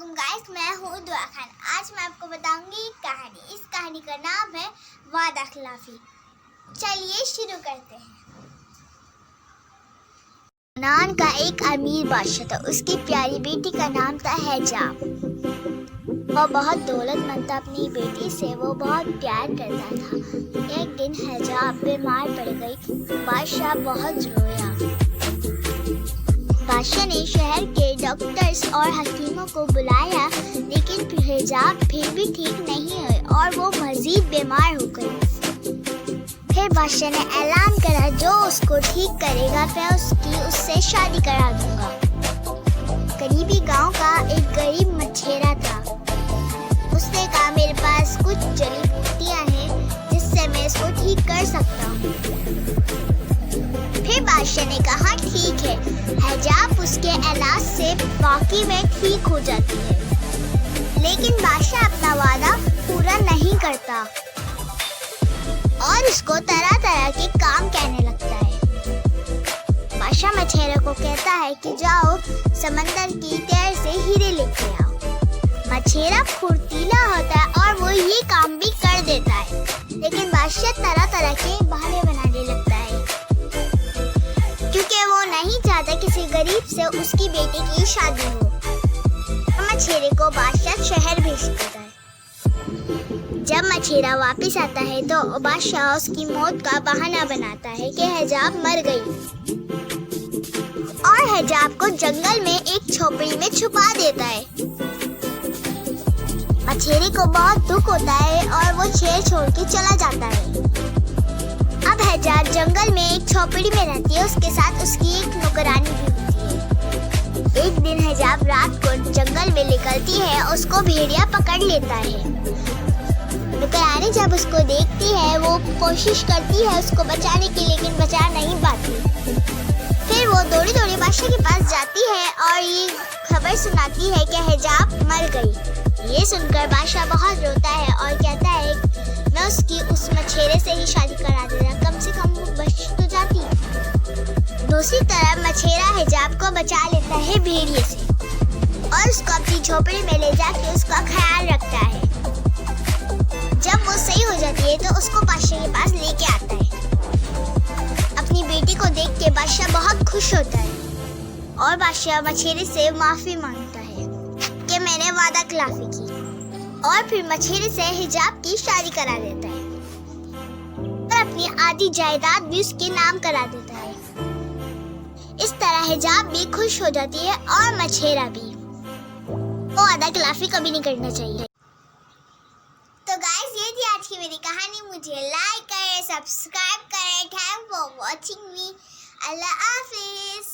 वालेकुम गाइस, मैं हूँ दुआ खान। आज मैं आपको बताऊंगी एक कहानी। इस कहानी का नाम है वादा खिलाफी। चलिए शुरू करते हैं। नान का एक अमीर बादशाह था। उसकी प्यारी बेटी का नाम था हिजाब। वो बहुत दौलतमंद था। अपनी बेटी से वो बहुत प्यार करता था। एक दिन हिजाब बीमार पड़ गई। बादशाह बहुत रोया। बादशाह ने शहर के डॉक्टर्स और हकीमों को बुलाया, लेकिन हिजाब फिर भी ठीक नहीं हुई और वो मजीद बीमार हो गई। फिर बादशाह ने ऐलान करा, जो उसको ठीक करेगा मैं उससे शादी करा दूंगा। करीबी गांव का एक गरीब मछेरा था। उसने कहा, मेरे पास कुछ जड़ी बूटियां हैं जिससे मैं इसको ठीक कर सकता हूँ। फिर बादशाह ने कहा, ठीक है। हिजाब उसके इलाज से वाकई में ठीक हो जाती है, लेकिन बादशाह अपना वादा पूरा नहीं करता और उसको तरह तरह के काम कहने लगता है। बादशाह मछेरे को कहता है कि जाओ समंदर की तह से हीरे लेके आओ। मछेरा फुर्तीला होता है और वो ये काम भी कर देता है, लेकिन बादशाह तरह तरह के बहाने बनाने लगता है, क्योंकि वो नहीं चाहता किसी गरीब से उसकी बेटी की शादी हो। मछेरे को बादशाह शहर भेज देता है। जब मछेरा वापस आता है तो बादशाह उसकी मौत का बहाना बनाता है कि हिजाब मर गई और हिजाब को जंगल में एक झोपड़ी में छुपा देता है। मछेरे को बहुत दुख होता है और वो शहर छोड़ के चला जाता है। अब हिजाब जंगल में एक झोपड़ी में रहती है। उसके साथ उसकी एक नौकरानी भी होती है। एक दिन हिजाब रात को जंगल में निकलती है। उसको भेड़िया पकड़ लेता है। नौकरानी जब उसको देखती है, वो कोशिश करती है उसको बचाने की, लेकिन बचा नहीं पाती। फिर वो दौड़ी दौड़ी बादशाह के पास जाती है और ये खबर सुनाती है कि हिजाब मर गई। ये सुनकर बादशाह बहुत रोता है और कहता है, मैं उसकी उस मछेरे से ही शादी करा देता, कम से कम वो बच तो जाती। दूसरी तरफ मछेरा हिजाब को बचा लेता है भेड़िए से और उसको अपनी झोपड़ी में ले जाके उसका ख्याल रखता है। जब वो सही हो जाती है तो उसको बादशाह के पास लेके आता है। अपनी बेटी को देख के बादशाह बहुत खुश होता है और बादशाह मछेरे से माफी मांगता है कि मैंने वादा खिलाफी की, और फिर मछेरे से हिजाब की शादी करा देता है और अपनी आधी जायदाद भी उसके नाम करा देता है। इस तरह हिजाब भी खुश हो जाती है और मछेरा भी। वो वादा खिलाफी कभी नहीं करना चाहिए। तो गाइस, ये थी आज की मेरी कहानी। मुझे लाइक करें, सब्सक्राइब करें। Thank for watching me. Allah Hafiz.